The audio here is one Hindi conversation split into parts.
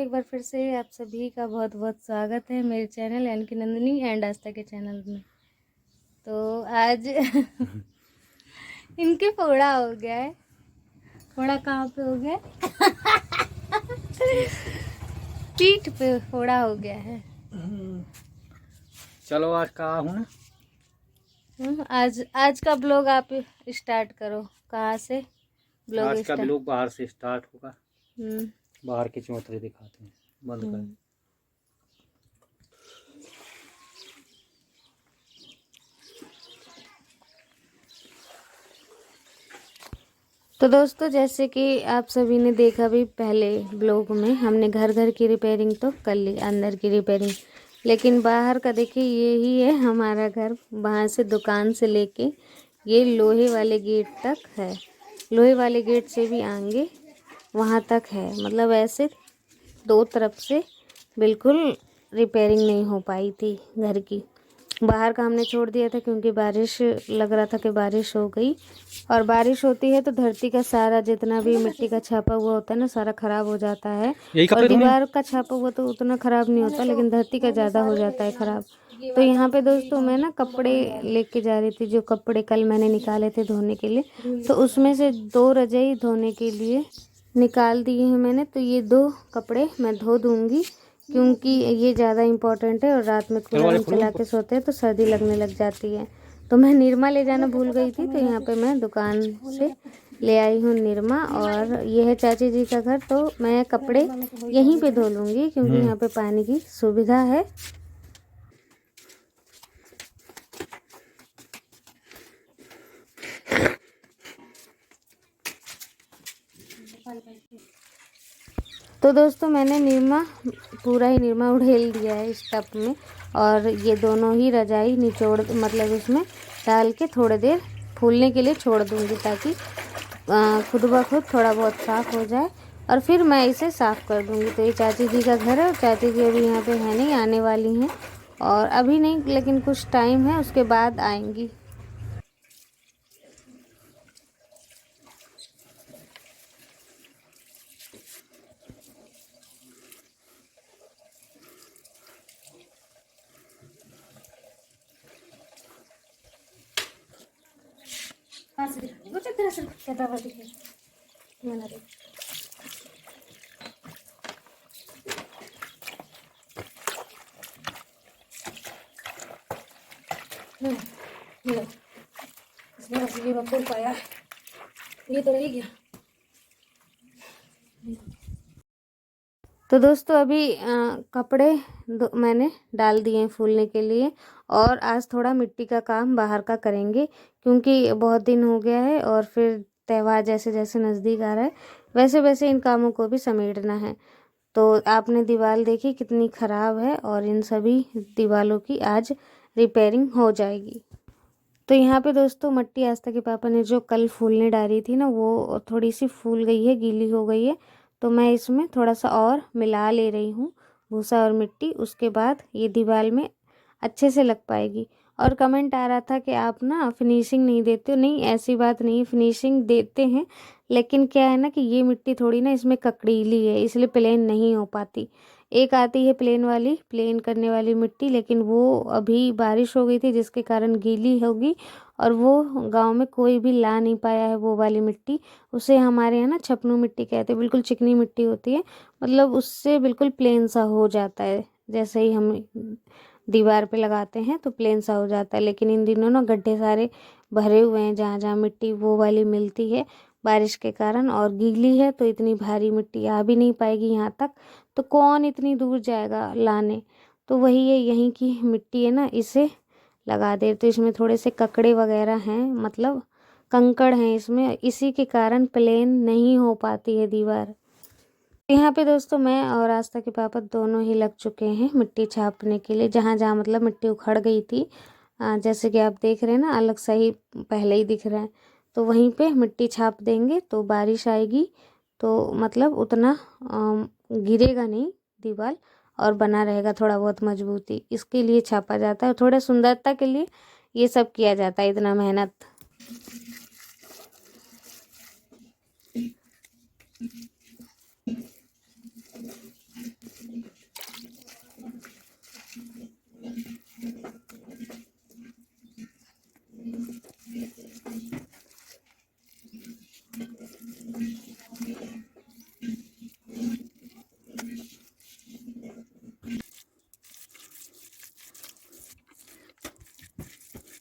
एक बार फिर से आप सभी का बहुत बहुत स्वागत है मेरे चैनल यानी कि नंदिनी एंड आस्था के चैनल में। तो आज इनके फोड़ा हो गया है। फोड़ा कहाँ पे हो गया पीठ पे फोड़ा हो गया है। चलो आज कहाँ हूँ ना। आज का ब्लॉग आप स्टार्ट करो। कहाँ से ब्लॉग आज का स्टार्ट? ब्लॉग बाहर से स्टार्ट होगा। हम्म बाहर के चौतरे दिखाते हैं। बंद कर। तो दोस्तों, जैसे कि आप सभी ने देखा भी पहले ब्लॉग में, हमने घर घर की रिपेयरिंग तो कर ली, अंदर की रिपेयरिंग, लेकिन बाहर का देखिए यही है हमारा घर। वहाँ से दुकान से लेके ये लोहे वाले गेट तक है, लोहे वाले गेट से भी आगे वहाँ तक है। मतलब ऐसे दो तरफ से बिल्कुल रिपेयरिंग नहीं हो पाई थी घर की। बाहर का हमने छोड़ दिया था क्योंकि बारिश लग रहा था कि बारिश हो गई, और बारिश होती है तो धरती का सारा जितना भी मिट्टी का छापा हुआ होता है ना, सारा खराब हो जाता है। और दीवार का छापा हुआ तो उतना खराब नहीं होता, लेकिन धरती का ज़्यादा हो जाता है खराब। तो यहाँ पे दोस्तों मैं ना कपड़े लेके जा रही थी, जो कपड़े कल मैंने निकाले थे धोने के लिए, तो उसमें से 2 रजाई धोने के लिए निकाल दिए हैं मैंने। तो ये 2 कपड़े मैं धो दूँगी क्योंकि ये ज़्यादा इम्पोर्टेंट है, और रात में कूलर हम चला के सोते हैं तो सर्दी लगने लग जाती है। तो मैं निरमा ले जाना भूल गई थी, तो यहाँ पे मैं दुकान से ले आई हूँ निरमा। और ये है चाची जी का घर, तो मैं कपड़े यहीं पे धो लूँगी क्योंकि यहाँ पे पानी की सुविधा है। तो दोस्तों मैंने निरमा पूरा ही निरमा उड़ेल दिया है इस टब में, और ये दोनों ही रजाई निचोड़ मतलब इसमें डाल के थोड़ी देर फूलने के लिए छोड़ दूंगी, ताकि खुद ब खुद थोड़ा बहुत साफ़ हो जाए, और फिर मैं इसे साफ़ कर दूंगी। तो ये चाची जी का घर है, और चाची जी अभी यहाँ पे है नहीं, आने वाली हैं, और अभी नहीं लेकिन कुछ टाइम है उसके बाद आएंगी। ये मैं खोल पाया, ये तो रह गया। तो दोस्तों अभी कपड़े मैंने डाल दिए हैं फूलने के लिए, और आज थोड़ा मिट्टी का काम बाहर का करेंगे क्योंकि बहुत दिन हो गया है, और फिर त्यौहार जैसे जैसे नज़दीक आ रहा है वैसे वैसे इन कामों को भी समेटना है। तो आपने दीवार देखी कितनी ख़राब है, और इन सभी दीवारों की आज रिपेयरिंग हो जाएगी। तो यहाँ पे दोस्तों मट्टी आस्था के पापा ने जो कल फूलने डाली थी ना, वो थोड़ी सी फूल गई है, गीली हो गई है। तो मैं इसमें थोड़ा सा और मिला ले रही हूँ भूसा और मिट्टी, उसके बाद ये दीवार में अच्छे से लग पाएगी। और कमेंट आ रहा था कि आप ना फिनिशिंग नहीं देते हो। नहीं, ऐसी बात नहीं, फिनिशिंग देते हैं, लेकिन क्या है ना कि ये मिट्टी थोड़ी ना इसमें ककड़ीली है, इसलिए प्लेन नहीं हो पाती। एक आती है प्लेन वाली, प्लेन करने वाली मिट्टी, लेकिन वो अभी बारिश हो गई थी जिसके कारण गीली होगी, और वो गांव में कोई भी ला नहीं पाया है वो वाली मिट्टी। उसे हमारे यहाँ ना छपनू मिट्टी कहते हैं, बिल्कुल चिकनी मिट्टी होती है, मतलब उससे बिल्कुल प्लेन सा हो जाता है, जैसे ही हम दीवार पे लगाते हैं तो प्लेन सा हो जाता है। लेकिन इन दिनों ना गड्ढे सारे भरे हुए हैं, जहाँ जहाँ मिट्टी वो वाली मिलती है बारिश के कारण, और गीली है तो इतनी भारी मिट्टी आ भी नहीं पाएगी यहाँ तक, तो कौन इतनी दूर जाएगा लाने। तो वही है, यहीं की मिट्टी है ना, इसे लगा दे। तो इसमें थोड़े से ककड़े वगैरह हैं, मतलब कंकड़ हैं इसमें, इसी के कारण प्लेन नहीं हो पाती है दीवार। यहाँ पे दोस्तों मैं और आस्था के पापा दोनों ही लग चुके हैं मिट्टी छापने के लिए, जहाँ जहाँ मतलब मिट्टी उखड़ गई थी, जैसे कि आप देख रहे हैं ना, अलग सा ही पहले ही दिख रहा है, तो वहीं पे मिट्टी छाप देंगे तो बारिश आएगी तो मतलब उतना गिरेगा नहीं दीवार, और बना रहेगा थोड़ा बहुत मजबूती। इसके लिए छापा जाता है, थोड़ा सुंदरता के लिए ये सब किया जाता है, इतना मेहनत।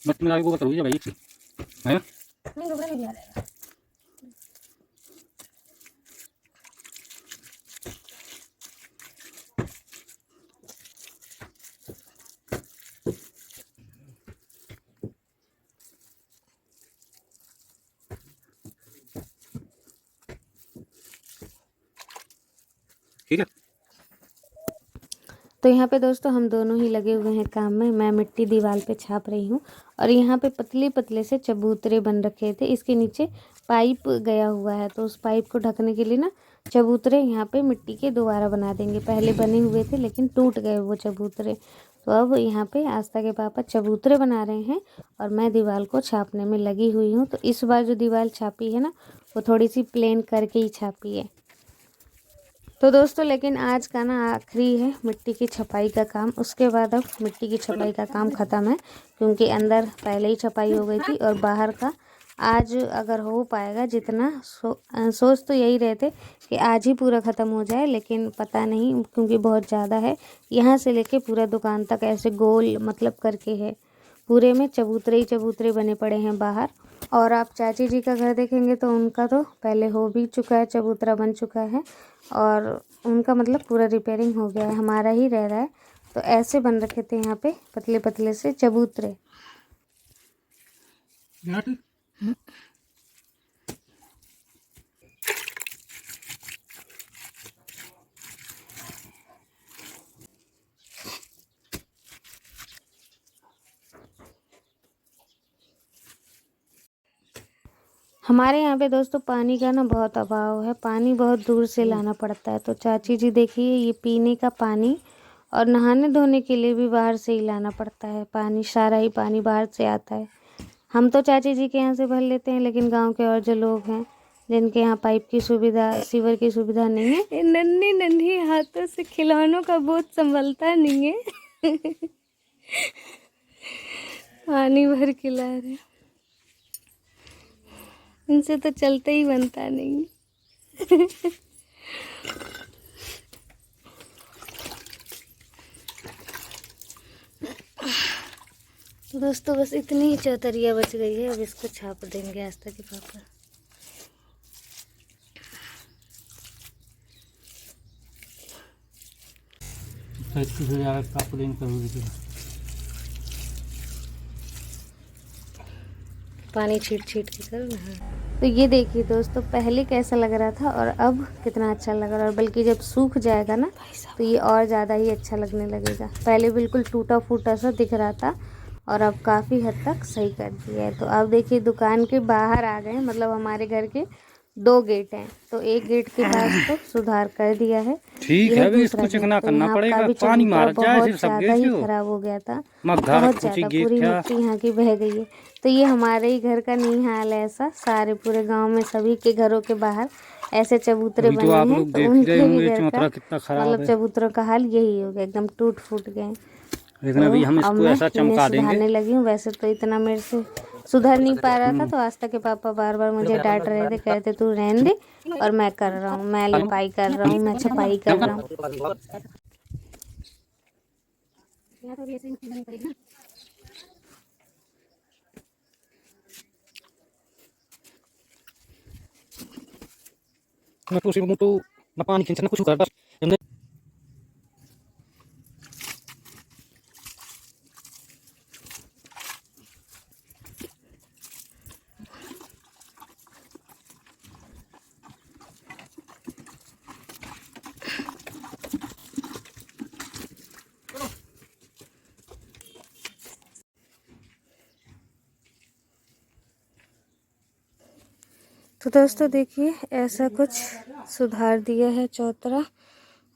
मत मिला के गोबर करोगे भाई है नहीं गोबर नहीं आ रहा। ठीक है। तो यहाँ पे दोस्तों हम दोनों ही लगे हुए हैं काम में। मैं मिट्टी दीवार पे छाप रही हूँ और यहाँ पे पतले पतले से चबूतरे बन रखे थे। इसके नीचे पाइप गया हुआ है, तो उस पाइप को ढकने के लिए ना चबूतरे यहाँ पे मिट्टी के दोबारा बना देंगे। पहले बने हुए थे लेकिन टूट गए वो चबूतरे, तो अब यहाँ पे आस्था के पापा चबूतरे बना रहे हैं और मैं दीवार को छापने में लगी हुई हूँ। तो इस बार जो दीवार छापी है ना वो थोड़ी सी प्लेन करके ही छापी है। तो दोस्तों लेकिन आज का ना आखिरी है मिट्टी की छपाई का काम। उसके बाद अब मिट्टी की छपाई का काम ख़त्म है, क्योंकि अंदर पहले ही छपाई हो गई थी और बाहर का आज अगर हो पाएगा जितना सोच तो यही रहे थे कि आज ही पूरा ख़त्म हो जाए, लेकिन पता नहीं क्योंकि बहुत ज़्यादा है। यहाँ से लेके पूरा दुकान तक ऐसे गोल मतलब करके है, पूरे में चबूतरे ही चबूतरे बने पड़े हैं बाहर। और आप चाची जी का घर देखेंगे तो उनका तो पहले हो भी चुका है, चबूतरा बन चुका है और उनका मतलब पूरा रिपेयरिंग हो गया है, हमारा ही रह रहा है। तो ऐसे बन रखे थे यहाँ पे पतले पतले से चबूतरे। हमारे यहाँ पे दोस्तों पानी का ना बहुत अभाव है, पानी बहुत दूर से लाना पड़ता है। तो चाची जी देखिए ये पीने का पानी और नहाने धोने के लिए भी बाहर से ही लाना पड़ता है पानी, सारा ही पानी बाहर से आता है। हम तो चाची जी के यहाँ से भर लेते हैं, लेकिन गांव के और जो लोग हैं जिनके यहाँ पाइप की सुविधा, सीवर की सुविधा नहीं है, नन्ही नन्ही हाथों से खिलौनों का बोझ संभलता नहीं है पानी भर के ला रहे, इनसे तो चलते ही बनता नहीं दोस्तों बस इतनी ही चौतरिया बच गई है, अब इसको छाप देंगे आस्था के पापा। पानी छीट छीट के करो ना। तो ये देखिए दोस्तों पहले कैसा लग रहा था और अब कितना अच्छा लग रहा है, और बल्कि जब सूख जाएगा ना तो ये और ज़्यादा ही अच्छा लगने लगेगा। पहले बिल्कुल टूटा फूटा सा दिख रहा था और अब काफ़ी हद तक सही कर दिया है। तो अब देखिए दुकान के बाहर आ गए, मतलब हमारे घर के 2 गेट हैं, तो एक गेट के पास तो सुधार कर दिया है। ठीक है, अभी इसको चिकना करना पड़ेगा, पानी मार जाए सिर्फ सब गेट ही खराब हो गया था, बहुत ज़्यादा पूरी मिट्टी यहाँ की बह गई है। तो ये हमारे ही घर का नहीं हाल है ऐसा, सारे पूरे गांव में सभी के घरों के बाहर ऐसे चबूतरे बने हैं। तो उनके भी घर का मतलब चबूतरों का हाल यही हो गया, एकदम टूट फूट गए। लेकिन अभी हम इसको ऐसा चमका देंगे। सुधारने लगी हूँ, वैसे तो इतना मेरे से सुधर नहीं पा रहा था, तो आस्था के पापा बार बार मुझे डांट रहे थे, कहते तू रहने दे, और मैं कर रहा हूँ, मैं लिपाई कर रहा हूँ, मैं छपाई कर रहा हूँ। पानी खींचना कुछ कर तो दोस्तों देखिए ऐसा कुछ सुधार दिया है चौतरा,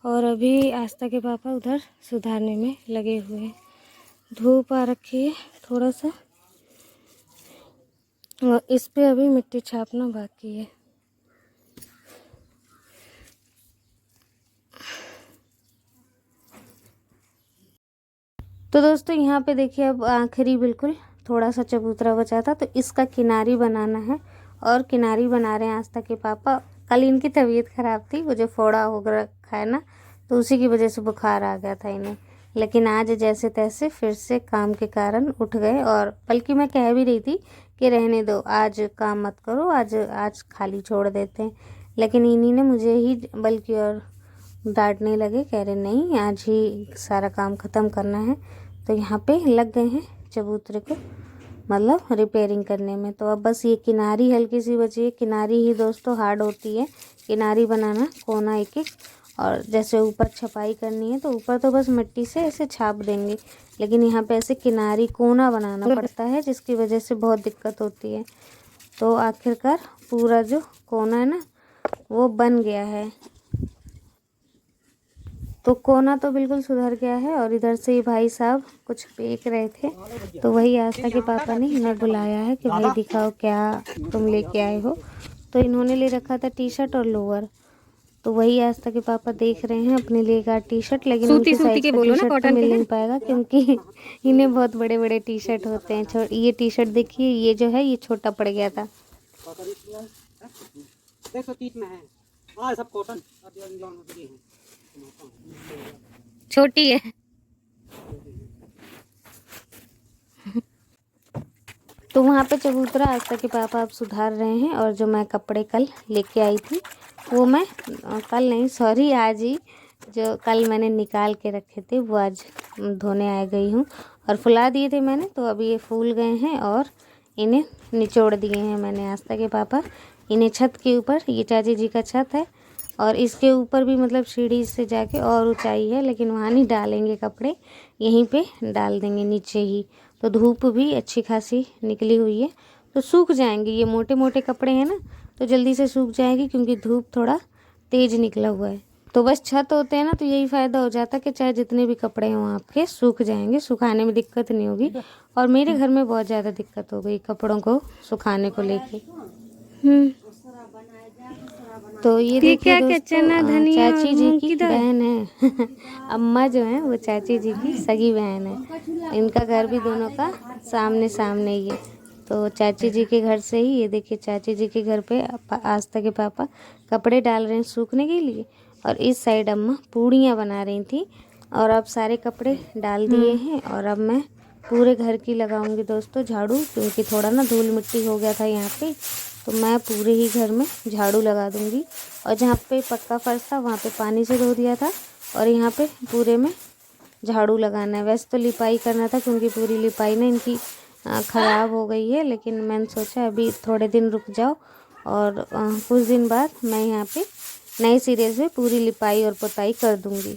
और अभी आस्था के पापा उधर सुधारने में लगे हुए हैं। धूप आ रखी है थोड़ा सा, और इस पे अभी मिट्टी छापना बाकी है। तो दोस्तों यहाँ पे देखिए अब आखिरी बिल्कुल थोड़ा सा चबूतरा बचा था, तो इसका किनारी बनाना है और किनारी बना रहे हैं आस्था के पापा। कल इनकी तबीयत ख़राब थी, वो जो फोड़ा हो रखा है ना, तो उसी की वजह से बुखार आ गया था इन्हें, लेकिन आज जैसे तैसे फिर से काम के कारण उठ गए। और बल्कि मैं कह भी रही थी कि रहने दो, आज काम मत करो, आज खाली छोड़ देते हैं, लेकिन इन्हीं ने मुझे ही बल्कि और डांटने लगे, कह रहे नहीं आज ही सारा काम ख़त्म करना है। तो यहाँ पे लग गए हैं चबूतरे को मतलब रिपेयरिंग करने में। तो अब बस ये किनारी हल्की सी बची है, किनारी ही दोस्तों हार्ड होती है किनारी बनाना, कोना एक एक। और जैसे ऊपर छपाई करनी है तो ऊपर तो बस मिट्टी से ऐसे छाप देंगे, लेकिन यहाँ पे ऐसे किनारी कोना बनाना पड़ता है, जिसकी वजह से बहुत दिक्कत होती है। तो आखिरकार पूरा जो कोना है ना वो बन गया है। तो कोना तो बिल्कुल सुधर गया है। और इधर से ही भाई साहब कुछ बेच रहे थे, तो वही आस्था के पापा ने इन्हें बुलाया है कि भाई दिखाओ क्या तुम लेके आए हो। तो इन्होंने ले रखा था टी शर्ट और लोअर, तो वही आस्था के पापा देख रहे हैं अपने लिए का टी शर्ट, लेकिन उनकी साइज का टी शर्ट तो मिल नहीं पाएगा क्योंकि इन्हें बहुत बड़े बड़े टी शर्ट होते हैं। ये टी शर्ट देखिए, ये जो है ये छोटा पड़ गया था। छोटी है। तो वहाँ पे चबूतरा आस्था के पापा अब सुधार रहे हैं। और जो मैं कपड़े कल लेके आई थी वो मैं कल नहीं सॉरी आज ही, जो कल मैंने निकाल के रखे थे वो आज धोने आ गई हूँ। और फुला दिए थे मैंने, तो अभी ये फूल गए हैं और इन्हें निचोड़ दिए हैं मैंने आस्था के पापा। इन्हें छत के ऊपर, ये चाची जी का छत है और इसके ऊपर भी मतलब सीढ़ी से जाके और ऊंचाई है, लेकिन वहाँ नहीं डालेंगे कपड़े, यहीं पे डाल देंगे नीचे ही। तो धूप भी अच्छी खासी निकली हुई है तो सूख जाएंगे, ये मोटे मोटे कपड़े हैं ना तो जल्दी से सूख जाएंगे क्योंकि धूप थोड़ा तेज़ निकला हुआ है। तो बस छत होते हैं ना तो यही फ़ायदा हो जाता है कि चाहे जितने भी कपड़े हों आपके सूख जाएंगे, सुखाने में दिक्कत नहीं होगी। और मेरे घर में बहुत ज़्यादा दिक्कत हो गई कपड़ों को सुखाने को लेके। तो ये देखिए दोस्तों चाची जी की बहन है अम्मा जो है वो चाची जी की सगी बहन है। इनका घर भी दोनों का सामने सामने ही है। तो चाची जी के घर से ही ये देखिए चाची जी के घर पे आस्था के पापा कपड़े डाल रहे हैं सूखने के लिए, और इस साइड अम्मा पूड़ियाँ बना रही थी। और अब सारे कपड़े डाल दिए हैं और अब मैं पूरे घर की लगाऊंगी दोस्तों झाड़ू, क्योंकि थोड़ा ना धूल मिट्टी हो गया था यहाँ पे, तो मैं पूरे ही घर में झाड़ू लगा दूंगी। और जहाँ पे पक्का फर्श था वहाँ पे पानी से धो दिया था और यहाँ पे पूरे में झाड़ू लगाना है। वैसे तो लिपाई करना था क्योंकि पूरी लिपाई ना इनकी ख़राब हो गई है, लेकिन मैंने सोचा अभी थोड़े दिन रुक जाओ और कुछ दिन बाद मैं यहाँ पे नए सिरे से पूरी लिपाई और पुताई कर दूँगी।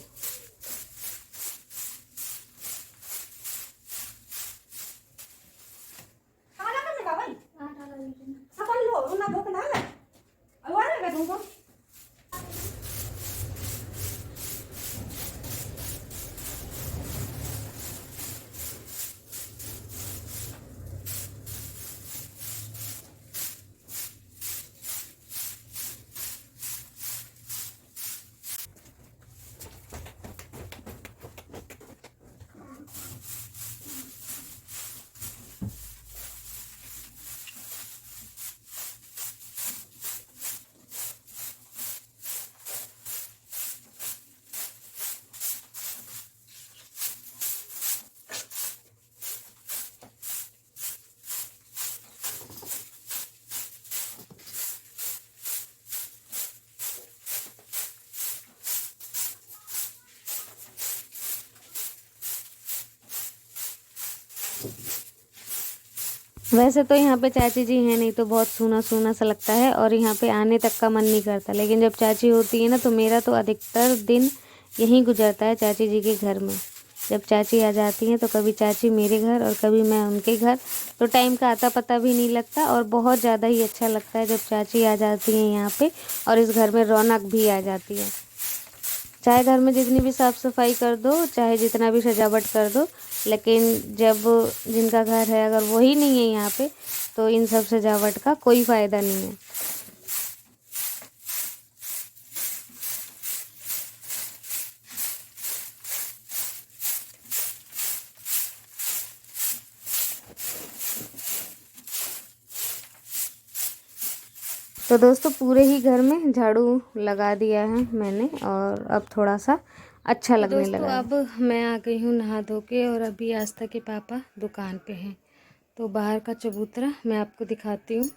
वैसे तो यहाँ पे चाची जी हैं नहीं तो बहुत सूना सूना सा लगता है और यहाँ पे आने तक का मन नहीं करता, लेकिन जब चाची होती है ना तो मेरा तो अधिकतर दिन यहीं गुजरता है चाची जी के घर में। जब चाची आ जाती हैं तो कभी चाची मेरे घर और कभी मैं उनके घर, तो टाइम का आता पता भी नहीं लगता और बहुत ज़्यादा ही अच्छा लगता है जब चाची आ जाती हैं यहाँ पे और इस घर में रौनक भी आ जाती है। चाहे घर में जितनी भी साफ़ सफाई कर दो, चाहे जितना भी सजावट कर दो, लेकिन जब जिनका घर है अगर वही नहीं है यहाँ पे तो इन सब सजावट का कोई फ़ायदा नहीं है। तो दोस्तों पूरे ही घर में झाड़ू लगा दिया है मैंने और अब थोड़ा सा अच्छा लगने लगा है। अब मैं आ गई हूँ नहा धो के और अभी आस्था के पापा दुकान पे हैं, तो बाहर का चबूतरा मैं आपको दिखाती हूँ।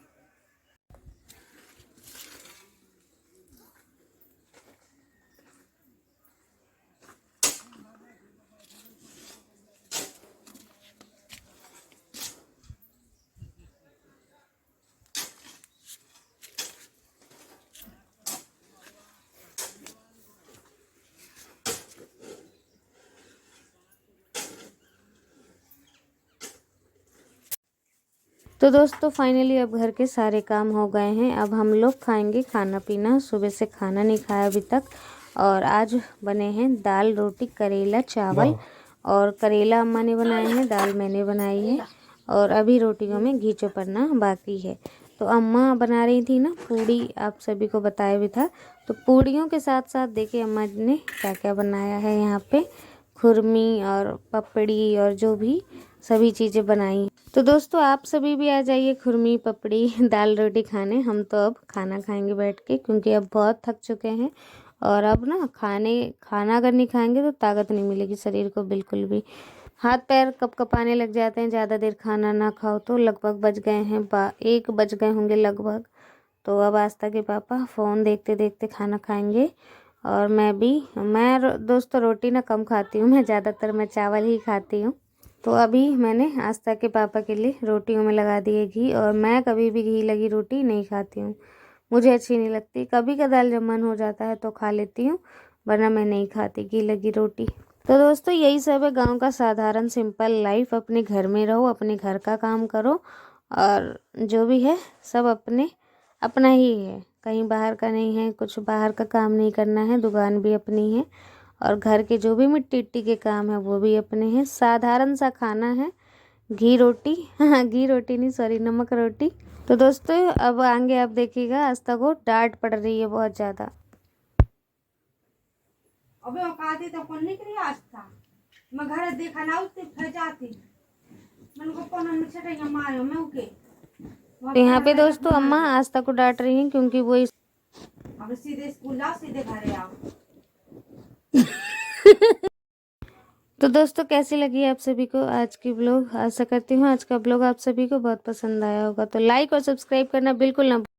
तो दोस्तों फाइनली अब घर के सारे काम हो गए हैं। अब हम लोग खाएंगे खाना पीना। सुबह से खाना नहीं खाया अभी तक। और आज बने हैं दाल रोटी करेला चावल, और करेला अम्मा ने बनाए हैं, दाल मैंने बनाई है, और अभी रोटियों में घी चोपड़ना बाकी है। तो अम्मा बना रही थी ना पूड़ी, आप सभी को बताया भी था। तो पूड़ियों के साथ साथ देखिए अम्मा ने क्या क्या बनाया है यहाँ पे, खुरमी और पपड़ी और जो भी सभी चीज़ें बनाई। तो दोस्तों आप सभी भी आ जाइए खुरमी पपड़ी दाल रोटी खाने। हम तो अब खाना खाएंगे बैठ के, क्योंकि अब बहुत थक चुके हैं। और अब ना खाना अगर नहीं खाएंगे तो ताकत नहीं मिलेगी शरीर को बिल्कुल भी। हाथ पैर कपकपाने लग जाते हैं ज़्यादा देर खाना ना खाओ तो। लगभग बज गए हैं 1 बज गए होंगे लगभग। तो अब आस्था के पापा फ़ोन देखते देखते खाना खाएंगे। और मैं दोस्तों रोटी ना कम खाती हूँ, मैं ज़्यादातर मैं चावल ही खाती हूँ। तो अभी मैंने आस्था के पापा के लिए रोटियों में लगा दिए घी, और मैं कभी भी घी लगी रोटी नहीं खाती हूँ, मुझे अच्छी नहीं लगती। कभी कदाल जब मन हो जाता है तो खा लेती हूँ, वरना मैं नहीं खाती घी लगी रोटी। तो दोस्तों यही सब है गांव का साधारण सिंपल लाइफ। अपने घर में रहो, अपने घर का काम करो, और जो भी है सब अपना ही है, कहीं बाहर का नहीं है, कुछ बाहर का काम नहीं करना है। दुकान भी अपनी है, और घर के जो भी मिट्टी इट्टी के काम है वो भी अपने हैं। साधारण सा खाना है, घी रोटी हाँ घी रोटी नहीं, सॉरी, नमक रोटी। तो दोस्तों अब आगे आप देखिएगा आस्था को डांट पड़ रही है बहुत ज़्यादा। अबे औकात तो कौन निकली आस्था, मैं घर देखा ना उससे फै जाती मन को कौन मिक्सर है मारो मैं ओके। तो यहाँ पे दोस्तों अम्मा आस्था को डांट रही हैं क्योंकि वो अब सीधे स्कूल जाओ, सीधे घर आओ। तो दोस्तों कैसी लगी आप सभी को आज की ब्लॉग? आशा करती हूँ आज का ब्लॉग आप सभी को बहुत पसंद आया होगा। तो लाइक और सब्सक्राइब करना बिल्कुल ना